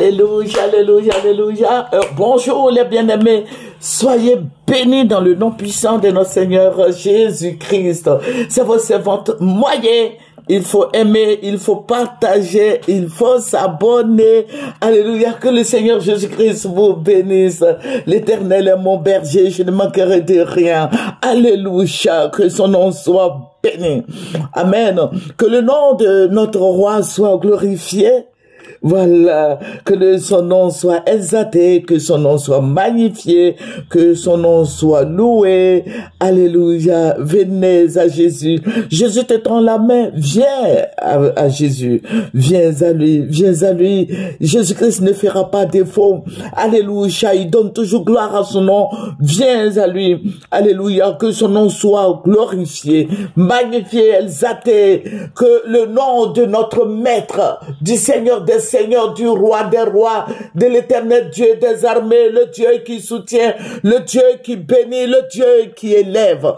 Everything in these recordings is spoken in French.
Alléluia, alléluia, alléluia. Bonjour les bien-aimés. Soyez bénis dans le nom puissant de notre Seigneur Jésus-Christ. C'est vos servantes moyens. Il faut aimer, il faut partager, il faut s'abonner. Alléluia, que le Seigneur Jésus-Christ vous bénisse. L'Éternel est mon berger, je ne manquerai de rien. Alléluia, que son nom soit béni. Amen. Que le nom de notre roi soit glorifié. Voilà, que son nom soit exalté, que son nom soit magnifié, que son nom soit loué. Alléluia, venez à Jésus. Jésus te tend la main, viens à Jésus, viens à lui, viens à lui. Jésus-Christ ne fera pas défaut. Alléluia, il donne toujours gloire à son nom. Viens à lui. Alléluia, que son nom soit glorifié, magnifié, exalté, que le nom de notre Maître, du Seigneur des Seigneur, du roi des rois, de l'Éternel Dieu des armées, le Dieu qui soutient, le Dieu qui bénit, le Dieu qui élève.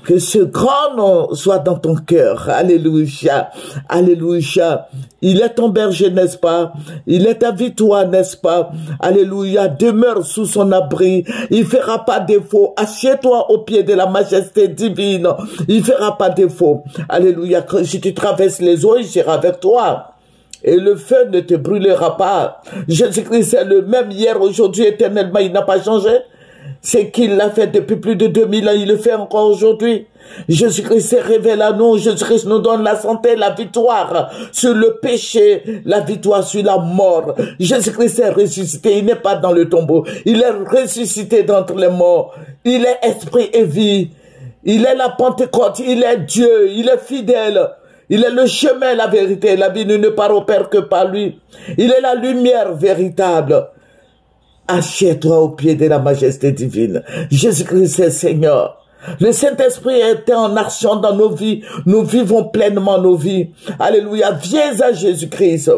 Que ce grand nom soit dans ton cœur. Alléluia. Alléluia. Il est ton berger, n'est-ce pas? Il est ta victoire, n'est-ce pas? Alléluia. Demeure sous son abri. Il fera pas défaut. Assieds-toi au pied de la majesté divine. Il fera pas défaut. Alléluia. Si tu traverses les eaux, il sera avec toi. Et le feu ne te brûlera pas. Jésus-Christ est le même hier, aujourd'hui, éternellement. Il n'a pas changé. C'est qu'il l'a fait depuis plus de 2000 ans. Il le fait encore aujourd'hui. Jésus-Christ s'est révélé à nous. Jésus-Christ nous donne la santé, la victoire sur le péché, la victoire sur la mort. Jésus-Christ est ressuscité. Il n'est pas dans le tombeau. Il est ressuscité d'entre les morts. Il est esprit et vie. Il est la Pentecôte. Il est Dieu. Il est fidèle. Il est le chemin, la vérité. La vie ne part au Père que par lui. Il est la lumière véritable. Assieds-toi au pied de la majesté divine. Jésus-Christ est Seigneur. Le Saint-Esprit est en action dans nos vies. Nous vivons pleinement nos vies. Alléluia. Viens à Jésus-Christ.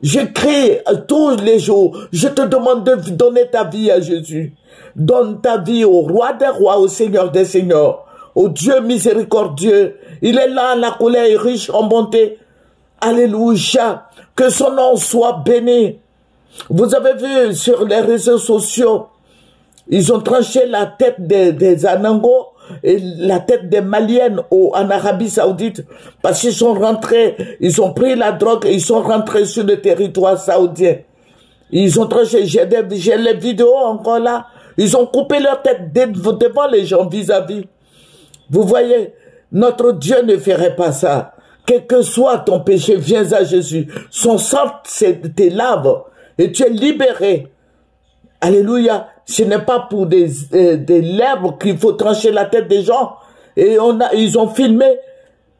Je crie tous les jours. Je te demande de donner ta vie à Jésus. Donne ta vie au roi des rois, au Seigneur des seigneurs. Au Dieu miséricordieux. Il est là, la colère est riche en bonté. Alléluia. Que son nom soit béni. Vous avez vu sur les réseaux sociaux, ils ont tranché la tête des Anangos et la tête des Maliennes en Arabie Saoudite parce qu'ils sont rentrés, ils ont pris la drogue et ils sont rentrés sur le territoire saoudien. Ils ont tranché, j'ai les vidéos encore là. Ils ont coupé leur tête devant les gens vis-à-vis. Vous voyez, notre Dieu ne ferait pas ça. Quel que soit ton péché, viens à Jésus. Son sang te lave et tu es libéré. Alléluia. Ce n'est pas pour des lèvres qu'il faut trancher la tête des gens. Et ils ont filmé.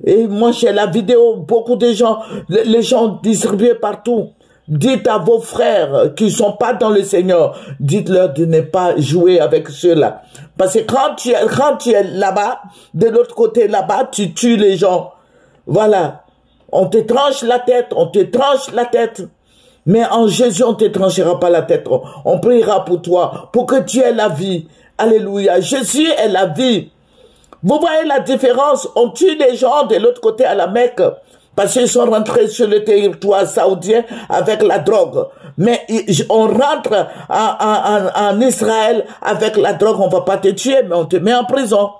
Et moi, j'ai la vidéo, beaucoup de gens, les gens distribués partout. Dites à vos frères qui ne sont pas dans le Seigneur, dites-leur de ne pas jouer avec ceux-là. Parce que quand tu es là-bas, de l'autre côté là-bas, tu tues les gens. Voilà. On te tranche la tête, on te tranche la tête. Mais en Jésus, on ne te tranchera pas la tête. On priera pour toi, pour que tu aies la vie. Alléluia. Jésus est la vie. Vous voyez la différence? On tue les gens de l'autre côté à la Mecque. Parce qu'ils sont rentrés sur le territoire saoudien avec la drogue. Mais on rentre en Israël avec la drogue, on ne va pas te tuer, mais on te met en prison.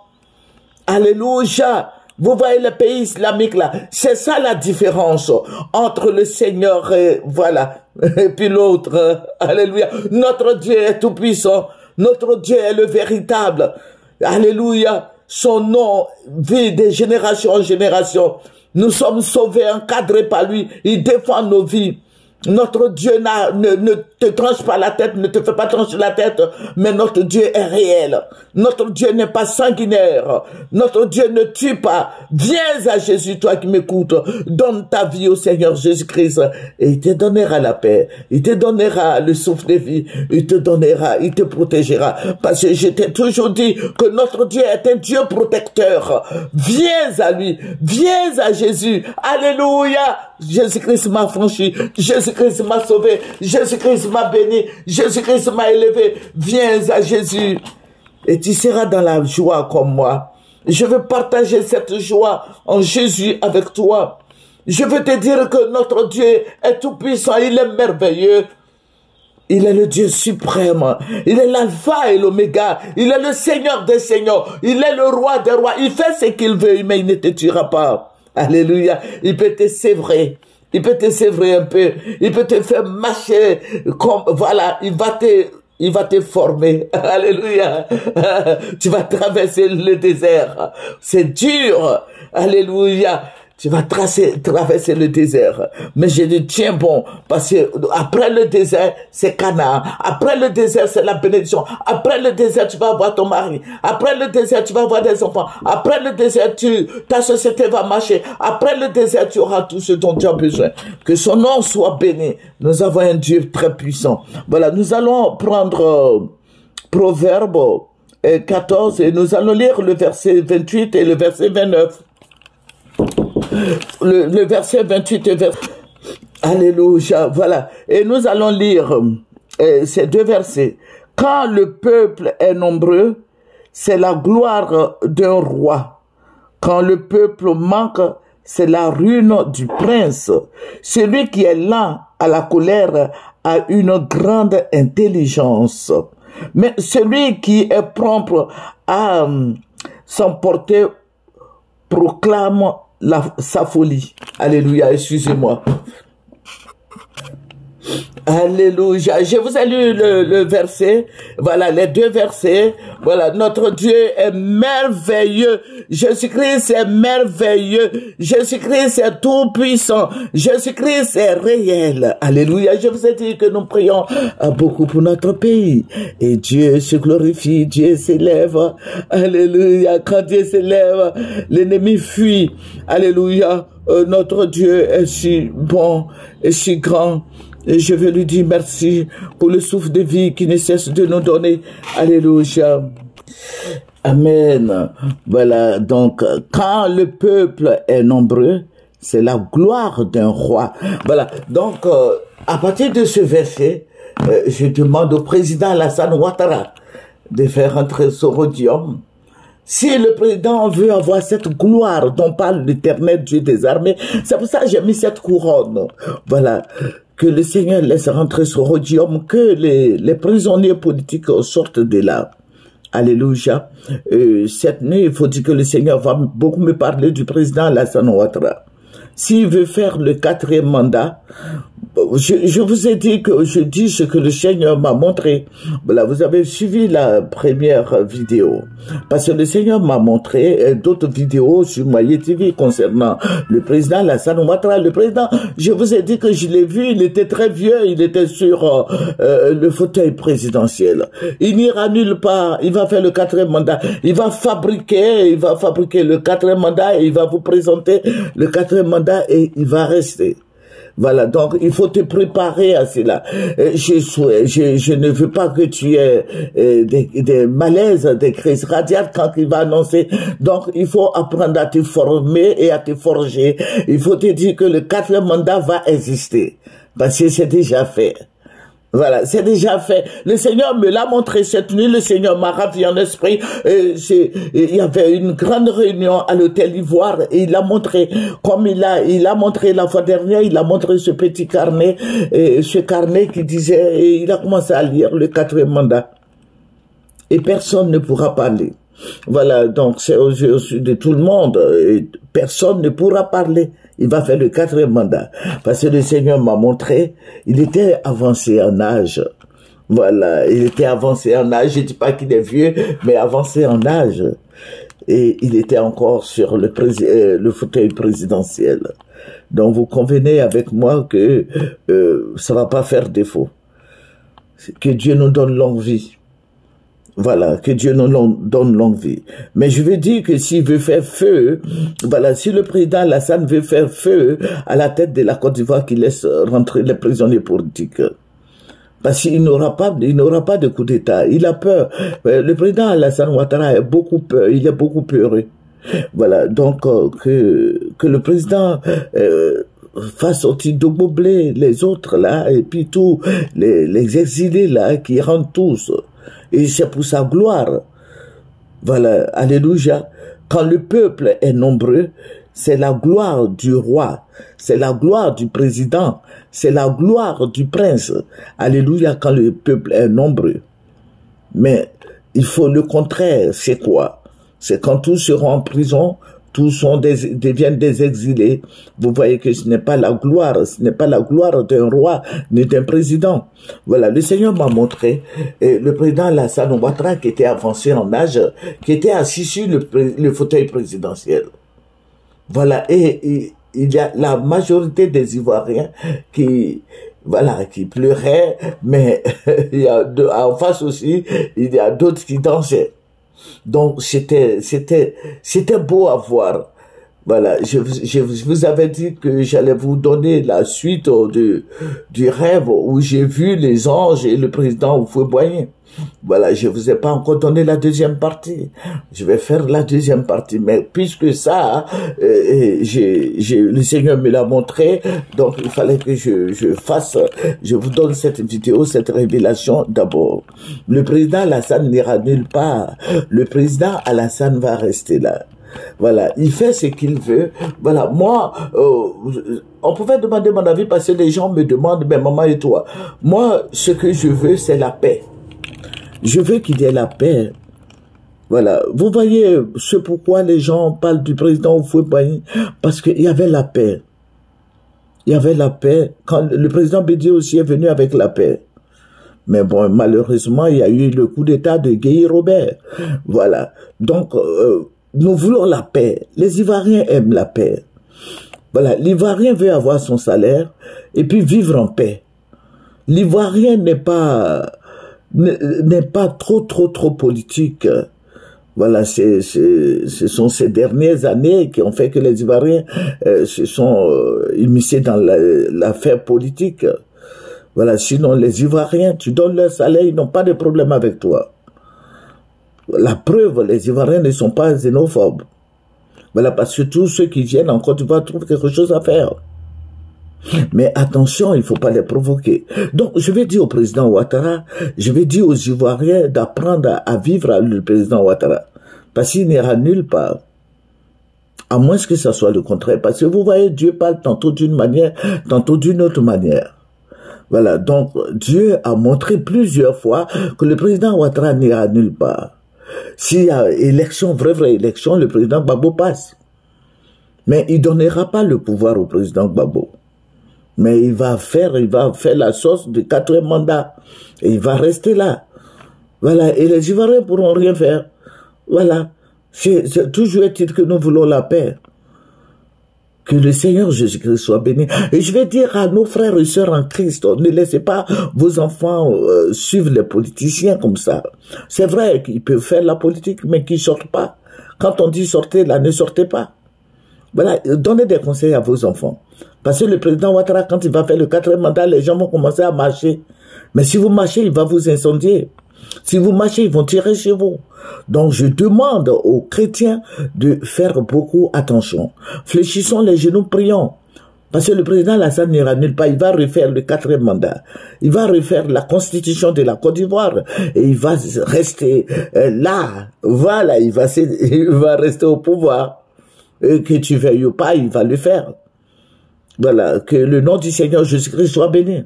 Alléluia. Vous voyez le pays islamique là. C'est ça la différence entre le Seigneur et voilà. Et puis l'autre. Alléluia. Notre Dieu est tout puissant. Notre Dieu est le véritable. Alléluia. Son nom vit de génération en génération. Nous sommes sauvés, encadrés par lui. Il défend nos vies. Notre Dieu ne te tranche pas la tête, ne te fait pas trancher la tête, mais notre Dieu est réel. Notre Dieu n'est pas sanguinaire. Notre Dieu ne tue pas. Viens à Jésus, toi qui m'écoutes. Donne ta vie au Seigneur Jésus-Christ et il te donnera la paix. Il te donnera le souffle de vie. Il te donnera, il te protégera. Parce que je t'ai toujours dit que notre Dieu est un Dieu protecteur. Viens à lui. Viens à Jésus. Alléluia. Jésus-Christ m'a franchi. Jésus-Christ m'a sauvé. Jésus-Christ m'a béni. Jésus-Christ m'a élevé. Viens à Jésus. Et tu seras dans la joie comme moi. Je veux partager cette joie en Jésus avec toi. Je veux te dire que notre Dieu est tout puissant. Il est merveilleux. Il est le Dieu suprême. Il est l'alpha et l'oméga. Il est le Seigneur des seigneurs. Il est le roi des rois. Il fait ce qu'il veut, mais il ne te tuera pas. Alléluia. Il peut te sévrer. Il peut te sévrer un peu. Il peut te faire marcher comme, voilà, il va te former. Alléluia. Tu vas traverser le désert. C'est dur. Alléluia. Tu vas traverser le désert. Mais je dis, tiens bon, parce que après le désert, c'est Canaan. Après le désert, c'est la bénédiction. Après le désert, tu vas avoir ton mari. Après le désert, tu vas avoir des enfants. Après le désert, ta société va marcher. Après le désert, tu auras tout ce dont tu as besoin. Que son nom soit béni. Nous avons un Dieu très puissant. Voilà, nous allons prendre Proverbe 14 et nous allons lire le verset 28 et le verset 29. Le verset 28 et verset... Alléluia, voilà. Et nous allons lire ces deux versets. Quand le peuple est nombreux, c'est la gloire d'un roi. Quand le peuple manque, c'est la ruine du prince. Celui qui est lent à la colère a une grande intelligence. Mais celui qui est prompt à s'emporter proclame sa folie. Alléluia, excusez-moi. Alléluia. Je vous ai lu le verset. Voilà, les deux versets. Voilà, notre Dieu est merveilleux. Jésus-Christ est merveilleux. Jésus-Christ est tout puissant. Jésus-Christ est réel. Alléluia. Je vous ai dit que nous prions beaucoup pour notre pays. Et Dieu se glorifie. Dieu s'élève. Alléluia. Quand Dieu s'élève, l'ennemi fuit. Alléluia. Notre Dieu est si bon et si grand. Et je veux lui dire merci pour le souffle de vie qui ne cesse de nous donner. Alléluia. Amen. Voilà, donc, quand le peuple est nombreux, c'est la gloire d'un roi. Voilà, donc, à partir de ce verset, je demande au président Alassane Ouattara de faire entrer ce rhodium. Si le président veut avoir cette gloire dont parle l'Éternel Dieu des armées, c'est pour ça que j'ai mis cette couronne. Voilà. Que le Seigneur laisse rentrer ce rhodium, que les prisonniers politiques sortent de là. Alléluia. Cette nuit, il faut dire que le Seigneur va beaucoup me parler du président Alassane Ouattara. S'il veut faire le 4e mandat, je vous ai dit que je dis ce que le Seigneur m'a montré. Voilà, vous avez suivi la première vidéo. Parce que le Seigneur m'a montré d'autres vidéos sur Maye TV concernant le président Alassane Ouattara. Le président, je vous ai dit que je l'ai vu, il était très vieux, il était sur le fauteuil présidentiel. Il n'ira nulle part, il va faire le 4e mandat. Il va fabriquer le 4e mandat et il va vous présenter le 4e mandat et il va rester. Voilà, donc il faut te préparer à cela. Je ne veux pas que tu aies des malaises, des crises cardiaques quand il va annoncer. Donc il faut apprendre à te former et à te forger. Il faut te dire que le 4e mandat va exister. Parce que c'est déjà fait. Voilà, c'est déjà fait. Le Seigneur me l'a montré cette nuit. Le Seigneur m'a ravi en esprit. Il y avait une grande réunion à l'hôtel Ivoire et il a montré, comme il a montré la fois dernière, il a montré ce petit carnet, ce carnet qui disait, et il a commencé à lire le 4e mandat. Et personne ne pourra parler. Voilà, donc c'est aux yeux de tout le monde. Et personne ne pourra parler. Il va faire le 4e mandat. Parce que le Seigneur m'a montré, il était avancé en âge. Voilà, il était avancé en âge. Je ne dis pas qu'il est vieux, mais avancé en âge. Et il était encore sur le fauteuil présidentiel. Donc vous convenez avec moi que ça va pas faire défaut. Que Dieu nous donne longue vie. Voilà, que Dieu nous donne longue vie. Mais je veux dire que s'il veut faire feu, voilà, si le président Alassane veut faire feu à la tête de la Côte d'Ivoire, qu'il laisse rentrer les prisonniers politiques. Parce qu'il n'aura pas de coup d'État. Il a peur. Le président Alassane Ouattara a beaucoup peur. Il est beaucoup peureux. Voilà, donc que le président fasse sortir de Boblé, les autres là, et puis tous les exilés là, qui rentrent tous. Et c'est pour sa gloire. Voilà, alléluia. Quand le peuple est nombreux, c'est la gloire du roi, c'est la gloire du président, c'est la gloire du prince. Alléluia, quand le peuple est nombreux. Mais il faut le contraire, c'est quoi? C'est quand tous seront en prison, tous deviennent des exilés. Vous voyez que ce n'est pas la gloire d'un roi ni d'un président. Voilà, le Seigneur m'a montré le président Alassane Ouattara qui était avancé en âge, qui était assis sur le fauteuil présidentiel. Voilà, et il y a la majorité des Ivoiriens qui pleuraient, mais il y a en face aussi, il y a d'autres qui dansaient. Donc c'était beau à voir. Voilà, je vous avais dit que j'allais vous donner la suite du rêve où j'ai vu les anges et le président Houphouët-Boigny. Voilà, je vous ai pas encore donné la deuxième partie. Je vais faire la deuxième partie, mais puisque ça, le Seigneur me l'a montré, donc il fallait que je vous donne cette vidéo, cette révélation d'abord. Le président Alassane n'ira nulle part. Le président Alassane va rester là. Voilà, il fait ce qu'il veut. Voilà, moi, on pouvait demander mon avis parce que les gens me demandent, mais maman et toi, moi, ce que je veux, c'est la paix. Je veux qu'il y ait la paix. Voilà, vous voyez ce pourquoi les gens parlent du président Houphouët-Boigny, parce qu'il y avait la paix. Il y avait la paix. Quand le président Bédié aussi est venu avec la paix. Mais bon, malheureusement, il y a eu le coup d'état de Guy Robert. Voilà, donc nous voulons la paix. Les Ivoiriens aiment la paix. Voilà, l'Ivoirien veut avoir son salaire et puis vivre en paix. L'Ivoirien n'est pas trop politique. Voilà, ce sont ces dernières années qui ont fait que les Ivoiriens se sont immiscés dans l'affaire politique. Voilà, sinon les Ivoiriens, tu donnes leur salaire, ils n'ont pas de problème avec toi. La preuve, les Ivoiriens ne sont pas xénophobes. Voilà, parce que tous ceux qui viennent en Côte d'Ivoire trouvent quelque chose à faire. Mais attention, il ne faut pas les provoquer. Donc, je vais dire au président Ouattara, je vais dire aux Ivoiriens d'apprendre à vivre avec le président Ouattara. Parce qu'il n'ira nulle part. À moins que ça soit le contraire. Parce que vous voyez, Dieu parle tantôt d'une manière, tantôt d'une autre manière. Voilà, donc Dieu a montré plusieurs fois que le président Ouattara n'ira nulle part. S'il y a élection, vraie élection, le président Gbagbo passe. Mais il ne donnera pas le pouvoir au président Gbagbo. Mais il va faire la sauce du 4e mandat. Et il va rester là. Voilà, et les Ivoiriens ne pourront rien faire. Voilà, c'est toujours est-il que nous voulons la paix. Que le Seigneur Jésus-Christ soit béni. Et je vais dire à nos frères et sœurs en Christ, ne laissez pas vos enfants suivre les politiciens comme ça. C'est vrai qu'ils peuvent faire la politique, mais qu'ils ne sortent pas. Quand on dit sortez, là, ne sortez pas. Voilà, donnez des conseils à vos enfants. Parce que le président Ouattara, quand il va faire le 4e mandat, les gens vont commencer à marcher. Mais si vous marchez, il va vous incendier. Si vous marchez, ils vont tirer chez vous. Donc, je demande aux chrétiens de faire beaucoup attention. Fléchissons les genoux, prions. Parce que le président Alassane n'ira nulle part. Il va refaire le 4e mandat. Il va refaire la constitution de la Côte d'Ivoire. Et il va rester là. Voilà, il va rester au pouvoir. Et que tu veuilles ou pas, il va le faire. Voilà, que le nom du Seigneur Jésus-Christ soit béni.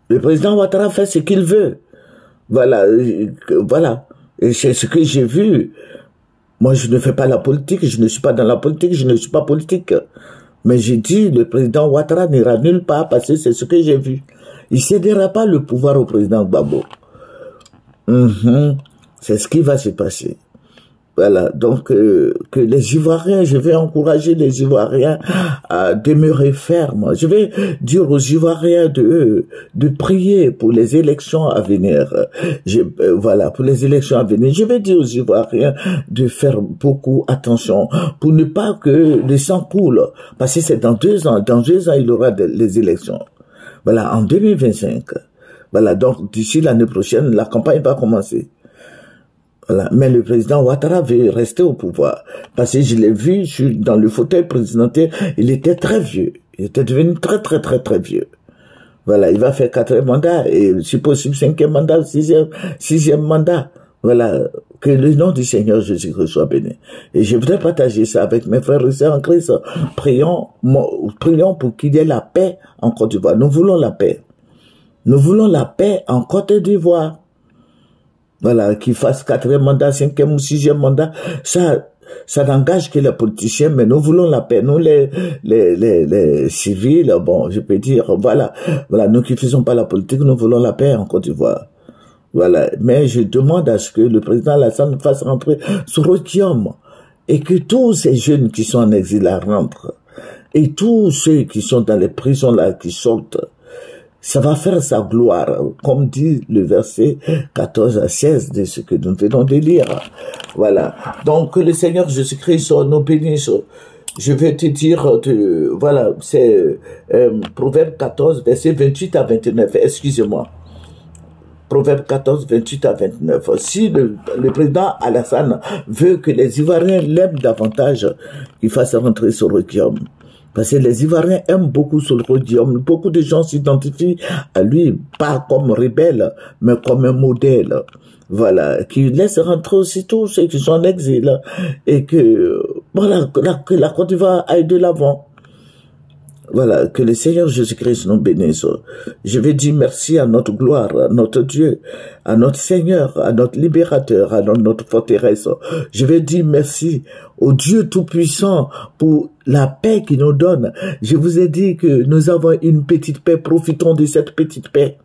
Le président Ouattara fait ce qu'il veut. Voilà, voilà. Et c'est ce que j'ai vu. Moi, je ne fais pas la politique, je ne suis pas dans la politique, je ne suis pas politique. Mais j'ai dit, le président Ouattara n'ira nulle part parce que c'est ce que j'ai vu. Il ne cédera pas le pouvoir au président Gbagbo. C'est ce qui va se passer. Voilà, donc que les Ivoiriens, je vais encourager les Ivoiriens à demeurer fermes. Je vais dire aux Ivoiriens de prier pour les élections à venir. Voilà, pour les élections à venir. Je vais dire aux Ivoiriens de faire beaucoup attention pour ne pas que le sang coule. Parce que c'est dans 2 ans. Dans 2 ans, il y aura les élections. Voilà, en 2025. Voilà, donc d'ici l'année prochaine, la campagne va commencer. Voilà. Mais le président Ouattara veut rester au pouvoir. Parce que je l'ai vu dans le fauteuil présidentiel, il était très vieux. Il était devenu très vieux. Voilà, il va faire 4e mandat et si possible 5e mandat, 6e mandat. Voilà, que le nom du Seigneur Jésus-Christ soit béni. Et je voudrais partager ça avec mes frères et sœurs en Christ. Prions pour qu'il y ait la paix en Côte d'Ivoire. Nous voulons la paix. Nous voulons la paix en Côte d'Ivoire. Voilà, qu'il fasse 4e mandat, 5e ou 6e mandat. Ça n'engage que les politiciens, mais nous voulons la paix. Nous, les civils, bon, je peux dire, voilà, nous qui faisons pas la politique, nous voulons la paix en Côte d'Ivoire. Voilà, mais je demande à ce que le président Alassane fasse rentrer sur Rhodium et que tous ces jeunes qui sont en exil là rentrent et tous ceux qui sont dans les prisons là qui sortent. Ça va faire sa gloire, comme dit le verset 14 à 16 de ce que nous venons de lire. Voilà. Donc, que le Seigneur Jésus-Christ nous bénisse. Je vais te dire, voilà, c'est Proverbe 14, verset 28 à 29, excusez-moi. Proverbe 14, 28 à 29. Si le président Alassane veut que les Ivoiriens l'aiment davantage, qu'il fasse rentrer sur Rhodium. Parce que les Ivoiriens aiment beaucoup sur le Rhodium. Beaucoup de gens s'identifient à lui, pas comme rebelle, mais comme un modèle. Voilà, qui laisse rentrer aussi tous ceux qui sont en exil. Et que, voilà, que la Côte d'Ivoire aille de l'avant. Voilà, que le Seigneur Jésus-Christ nous bénisse. Je vais dire merci à notre gloire, à notre Dieu, à notre Seigneur, à notre libérateur, à notre forteresse. Je vais dire merci au Dieu Tout-Puissant pour la paix qu'il nous donne. Je vous ai dit que nous avons une petite paix. Profitons de cette petite paix.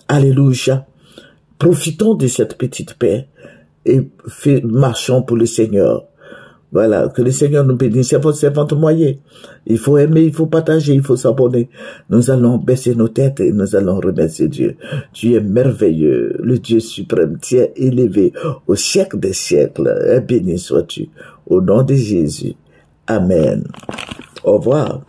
Alléluia. Profitons de cette petite paix et marchons pour le Seigneur. Voilà, que le Seigneur nous bénisse. C'est votre servante moyen. Il faut aimer, il faut partager, il faut s'abonner. Nous allons baisser nos têtes et nous allons remercier Dieu. Tu es merveilleux, le Dieu suprême, tu es élevé au siècle des siècles. Et béni sois-tu. Au nom de Jésus. Amen. Au revoir.